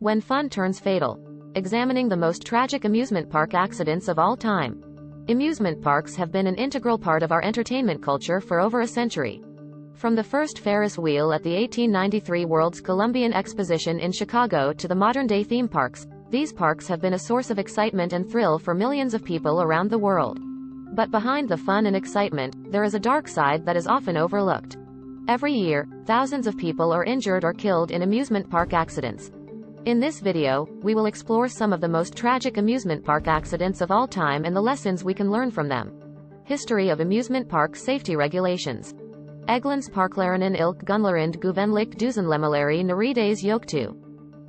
When fun turns fatal. Examining the most tragic amusement park accidents of all time. Amusement parks have been an integral part of our entertainment culture for over a century. From the first Ferris wheel at the 1893 World's Columbian Exposition in Chicago to the modern-day theme parks, these parks have been a source of excitement and thrill for millions of people around the world. But behind the fun and excitement, there is a dark side that is often overlooked. Every year, thousands of people are injured or killed in amusement park accidents. In this video, we will explore some of the most tragic amusement park accidents of all time and the lessons we can learn from them. History of amusement park safety regulations. Eglens parklarinnen ilk gunlerind guvenlik duzenlemalari narides yoktu.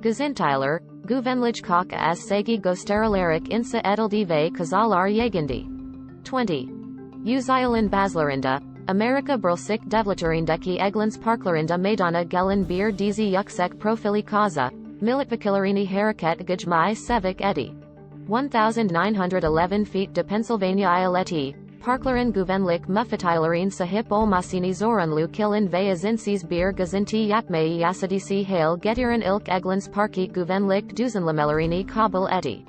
Gezintyler, guvenlich kok as segi gosteralarik insa edeldive kazalar yegindi. 20. Uzialen baslarinda, America Brulsik devlaturindeki Eglens parklarinda Maidana Gelen bir dizi yuksek profili kaza. Militvikilarini Haraket Gajmai Sevik Eddy. 1911 feet de Pennsylvania Ialeti, Parklarin Guvenlik Muffetilarin Sahip Olmasini Zorunlu Kilin Vayazinsis Bir Gazinti Yapmei Yasadisi Hale Getirin Ilk Eglens Parkit Guvenlik Duzenlamelarini Kabul Eddy.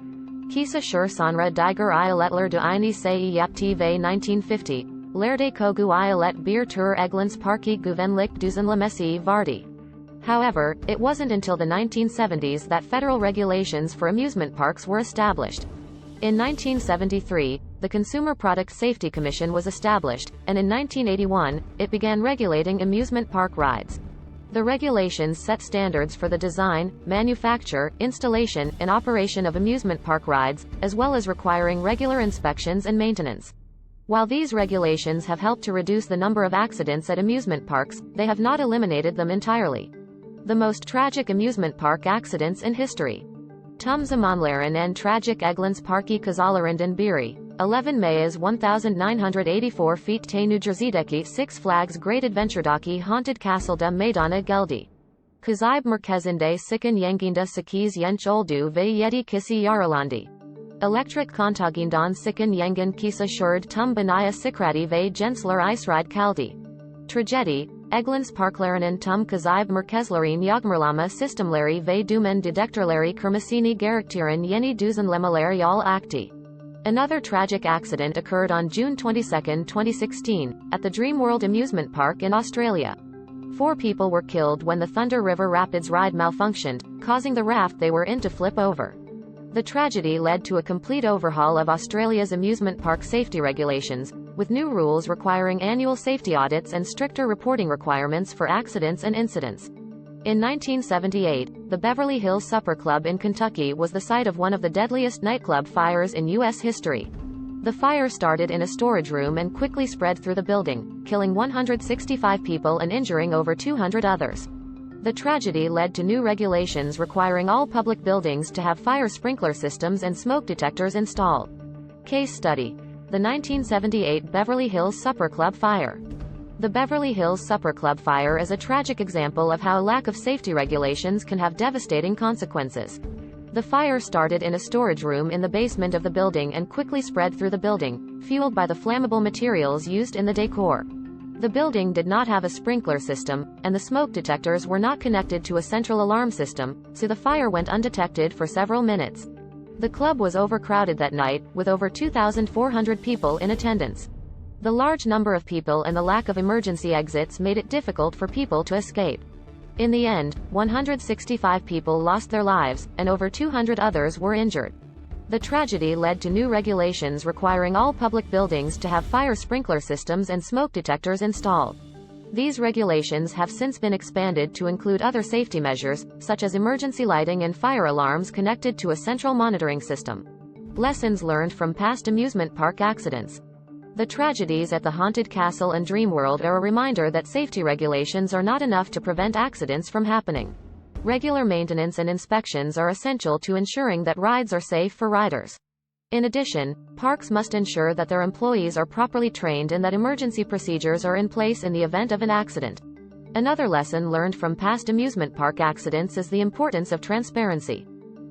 Kisa Shur Sanra Diger Ialetler de Ini Sei Yapti Ve 1950, Lerde Kogu Ialet Bir Tur Eglens Parkit Guvenlik Duzenlamesi Vardi. However, it wasn't until the 1970s that federal regulations for amusement parks were established. In 1973, the Consumer Product Safety Commission was established, and in 1981, it began regulating amusement park rides. The regulations set standards for the design, manufacture, installation, and operation of amusement park rides, as well as requiring regular inspections and maintenance. While these regulations have helped to reduce the number of accidents at amusement parks, they have not eliminated them entirely. The most tragic amusement park accidents in history. Tum Zamanlaren and tragic Eglens Parki Kazalarinden Biri, 11 Mayas 1984 feet te New Jerseydeki Six Flags Great Adventuredaki Haunted Castle de Maidana Geldi. Kazib Merkezinde Sikan Yenginda Sakis Yench Oldu ve Yeti Kisi Yaralandi. Electric Kontagindan Sikan Yengen Kisa Shurd Tum Banaya Sikrati ve Gensler Iseride Kaldi. Tragedy, Eglens Parklarinnen Tum Kazib Merkezlarin Yagmerlama Systemlari ve Dumen Dedektorlari Kermasini Gerektiren Yeni Duzenlemalar Yal Akti. Another tragic accident occurred on June 22, 2016, at the Dreamworld Amusement Park in Australia. 4 people were killed when the Thunder River Rapids ride malfunctioned, causing the raft they were in to flip over. The tragedy led to a complete overhaul of Australia's amusement park safety regulations, with new rules requiring annual safety audits and stricter reporting requirements for accidents and incidents. In 1978, the Beverly Hills Supper Club in Kentucky was the site of one of the deadliest nightclub fires in U.S. history. The fire started in a storage room and quickly spread through the building, killing 165 people and injuring over 200 others. The tragedy led to new regulations requiring all public buildings to have fire sprinkler systems and smoke detectors installed. Case study. The 1978 Beverly Hills Supper Club fire. The Beverly Hills Supper Club fire is a tragic example of how a lack of safety regulations can have devastating consequences. The fire started in a storage room in the basement of the building and quickly spread through the building, fueled by the flammable materials used in the decor. The building did not have a sprinkler system, and the smoke detectors were not connected to a central alarm system, so the fire went undetected for several minutes. The club was overcrowded that night, with over 2,400 people in attendance. The large number of people and the lack of emergency exits made it difficult for people to escape. In the end, 165 people lost their lives, and over 200 others were injured. The tragedy led to new regulations requiring all public buildings to have fire sprinkler systems and smoke detectors installed. These regulations have since been expanded to include other safety measures, such as emergency lighting and fire alarms connected to a central monitoring system. Lessons learned from past amusement park accidents. The tragedies at the Haunted Castle and Dreamworld are a reminder that safety regulations are not enough to prevent accidents from happening. Regular maintenance and inspections are essential to ensuring that rides are safe for riders. In addition, parks must ensure that their employees are properly trained and that emergency procedures are in place in the event of an accident. Another lesson learned from past amusement park accidents is the importance of transparency.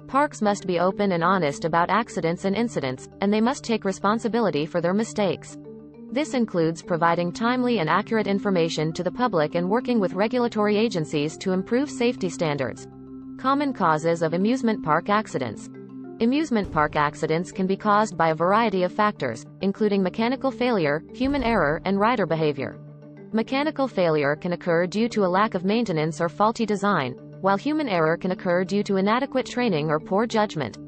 Parks must be open and honest about accidents and incidents, and they must take responsibility for their mistakes. This includes providing timely and accurate information to the public and working with regulatory agencies to improve safety standards. Common causes of amusement park accidents. Amusement park accidents can be caused by a variety of factors, including mechanical failure, human error, and rider behavior. Mechanical failure can occur due to a lack of maintenance or faulty design, while human error can occur due to inadequate training or poor judgment.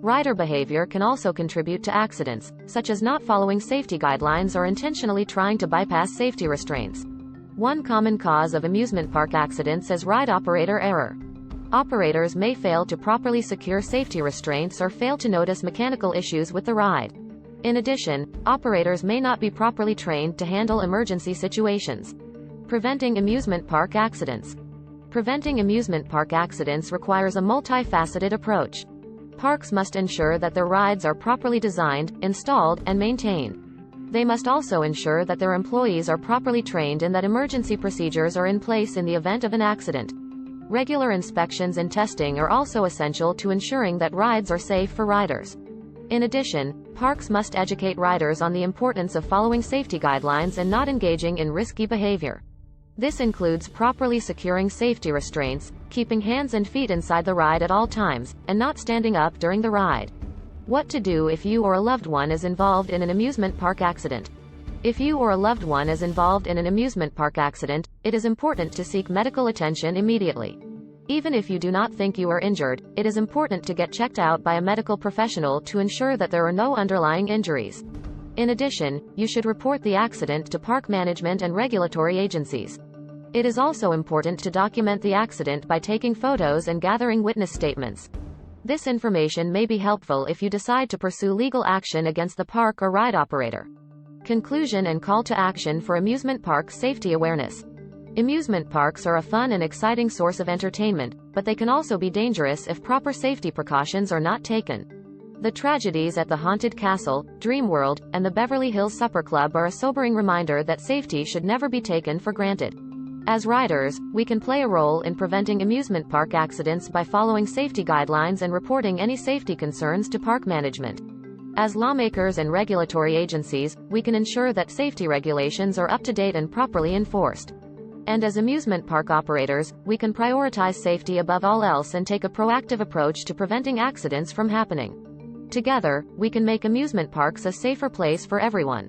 Rider behavior can also contribute to accidents, such as not following safety guidelines or intentionally trying to bypass safety restraints. One common cause of amusement park accidents is ride operator error. Operators may fail to properly secure safety restraints or fail to notice mechanical issues with the ride. In addition, operators may not be properly trained to handle emergency situations. Preventing amusement park accidents. Preventing amusement park accidents requires a multifaceted approach. Parks must ensure that their rides are properly designed, installed, and maintained. They must also ensure that their employees are properly trained and that emergency procedures are in place in the event of an accident. Regular inspections and testing are also essential to ensuring that rides are safe for riders. In addition, parks must educate riders on the importance of following safety guidelines and not engaging in risky behavior. This includes properly securing safety restraints, keeping hands and feet inside the ride at all times, and not standing up during the ride. What to do if you or a loved one is involved in an amusement park accident. If you or a loved one is involved in an amusement park accident, it is important to seek medical attention immediately. Even if you do not think you are injured, it is important to get checked out by a medical professional to ensure that there are no underlying injuries. In addition, you should report the accident to park management and regulatory agencies. It is also important to document the accident by taking photos and gathering witness statements. This information may be helpful if you decide to pursue legal action against the park or ride operator. Conclusion and call to action for amusement park safety awareness. Amusement parks are a fun and exciting source of entertainment, but they can also be dangerous if proper safety precautions are not taken. The tragedies at the Haunted Castle, Dream World, and the Beverly Hills Supper Club are a sobering reminder that safety should never be taken for granted. As riders, we can play a role in preventing amusement park accidents by following safety guidelines and reporting any safety concerns to park management. As lawmakers and regulatory agencies, we can ensure that safety regulations are up to date and properly enforced. And as amusement park operators, we can prioritize safety above all else and take a proactive approach to preventing accidents from happening. Together, we can make amusement parks a safer place for everyone.